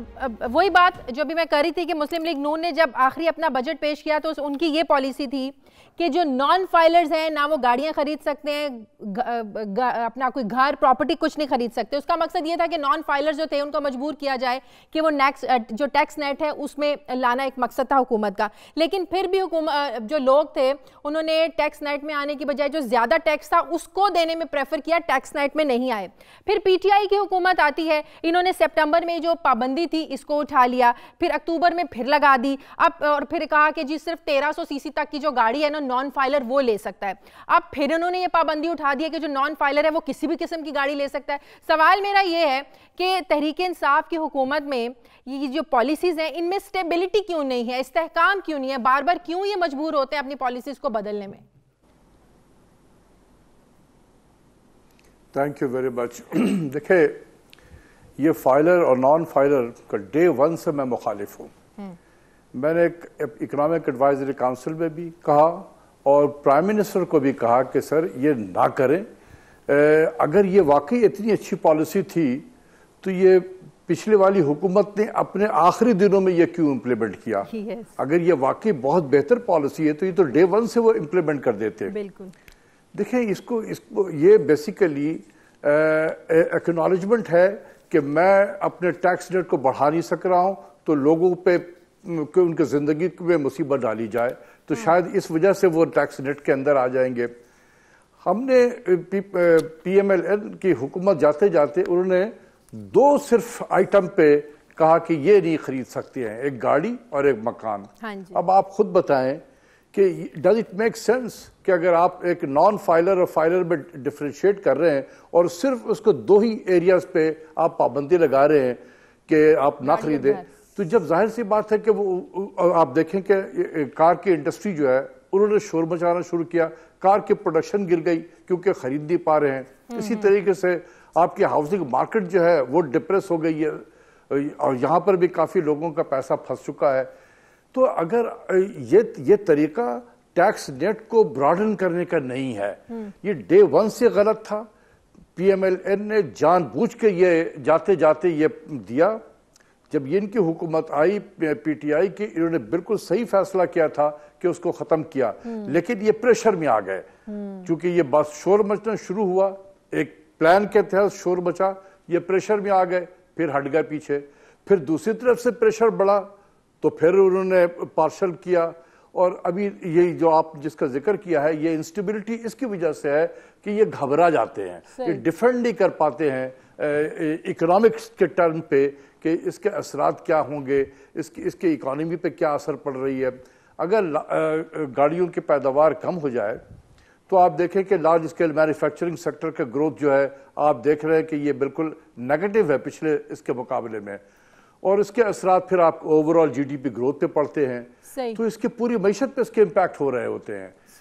वही बात जो भी मैं कर रही थी कि मुस्लिम लीग नून ने जब आखिरी अपना बजट पेश किया तो उनकी ये पॉलिसी थी कि जो नॉन फाइलर्स हैं ना वो गाड़ियां खरीद सकते हैं, अपना कोई घर प्रॉपर्टी कुछ नहीं खरीद सकते। उसका मकसद ये था कि नॉन फाइलर्स जो थे उनको मजबूर किया जाए कि वो जो टैक्स नेट है उसमें लाना एक मकसद था हुकूमत का। लेकिन फिर भी जो लोग थे उन्होंने टैक्स नेट में आने की बजाय जो ज्यादा टैक्स था उसको देने में प्रेफर किया, टैक्स नेट में नहीं आए। फिर पीटीआई की हुकूमत आती है, इन्होंने सितंबर में जो पाबंदी थी इसको उठा लिया, फिर अक्टूबर में फिर लगा दी, अब और फिर कहा कि जी सिर्फ 1300 सीसी तक की जो गाड़ी है ना नॉन फाइलर वो ले सकता है। अब फिर उन्होंने ये पाबंदी उठा दी है कि जो नॉन फाइलर है वो किसी भी किस्म की गाड़ी ले सकता है। सवाल मेरा ये है कि तहरीक इंसाफ की हुकूमत में ये जो पॉलिसीज हैं इनमें स्टेबिलिटी क्यों नहीं है, इस्तेहकाम क्यों नहीं है, बार बार क्यों ये मजबूर होते हैं अपनी पॉलिसीज को बदलने में? Thank you very much. देखिए, ये फाइलर और नॉन फाइलर का डे वन से मैं मुखालिफ हूँ। मैंने इकोनॉमिक एडवाइजरी काउंसिल में भी कहा और प्राइम मिनिस्टर को भी कहा कि सर ये ना करें। अगर ये वाकई इतनी अच्छी पॉलिसी थी तो ये पिछले वाली हुकूमत ने अपने आखिरी दिनों में ये क्यों इम्प्लीमेंट किया? अगर ये वाकई बहुत बेहतर पॉलिसी है तो ये तो डे वन से वो इम्प्लीमेंट कर देते। बिल्कुल। देखिए, इसको ये बेसिकली एक्नॉलेजमेंट है कि मैं अपने टैक्स रेट को बढ़ा नहीं सक रहा हूं तो लोगों पे उनकी जिंदगी में मुसीबत डाली जाए, तो शायद इस वजह से वो टैक्स नेट के अंदर आ जाएंगे। हमने पीएमएलएन की हुकूमत जाते जाते उन्होंने दो सिर्फ आइटम पे कहा कि ये नहीं खरीद सकते हैं, एक गाड़ी और एक मकान। अब आप खुद बताएं कि डज इट मेक सेंस कि अगर आप एक नॉन फाइलर और फाइलर में डिफ्रेंशिएट कर रहे हैं और सिर्फ उसको दो ही एरियाज पे आप पाबंदी लगा रहे हैं कि आप ना खरीदें, तो जब जाहिर सी बात है कि वो आप देखें कि कार की इंडस्ट्री जो है उन्होंने शोर मचाना शुरू किया, कार की प्रोडक्शन गिर गई क्योंकि खरीद नहीं पा रहे हैं। इसी तरीके से आपकी हाउसिंग मार्केट जो है वो डिप्रेस हो गई है और यहाँ पर भी काफी लोगों का पैसा फंस चुका है। तो अगर ये तरीका टैक्स नेट को ब्रॉडन करने का नहीं है, ये डे वन से गलत था। पीएमएलएन ने जानबूझ के ये जाते जाते ये दिया। जब ये इनकी हुकूमत आई पीटीआई की, इन्होंने बिल्कुल सही फैसला किया था कि उसको खत्म किया, लेकिन ये प्रेशर में आ गए क्योंकि ये बस शोर मचना शुरू हुआ, एक प्लान के तहत शोर मचा, ये प्रेशर में आ गए, फिर हट गए पीछे, फिर दूसरी तरफ से प्रेशर बढ़ा तो फिर उन्होंने पार्शल किया। और अभी ये जो आप जिसका जिक्र किया है, ये इंस्टेबिलिटी इसकी वजह से है कि ये घबरा जाते हैं, ये डिफेंड नहीं कर पाते हैं इकोनॉमिक्स के टर्म पे कि इसके असरात क्या होंगे, इसके इकोनॉमी पे क्या असर पड़ रही है। अगर गाड़ियों की पैदावार कम हो जाए तो आप देखें कि लार्ज स्केल मैन्युफैक्चरिंग सेक्टर का ग्रोथ जो है आप देख रहे हैं कि ये बिल्कुल नेगेटिव है पिछले इसके मुकाबले में, और इसके असरात फिर आप ओवरऑल जीडीपी ग्रोथ पे पड़ते हैं, तो इसके पूरी मईशत पे इसके इम्पैक्ट हो रहे होते हैं।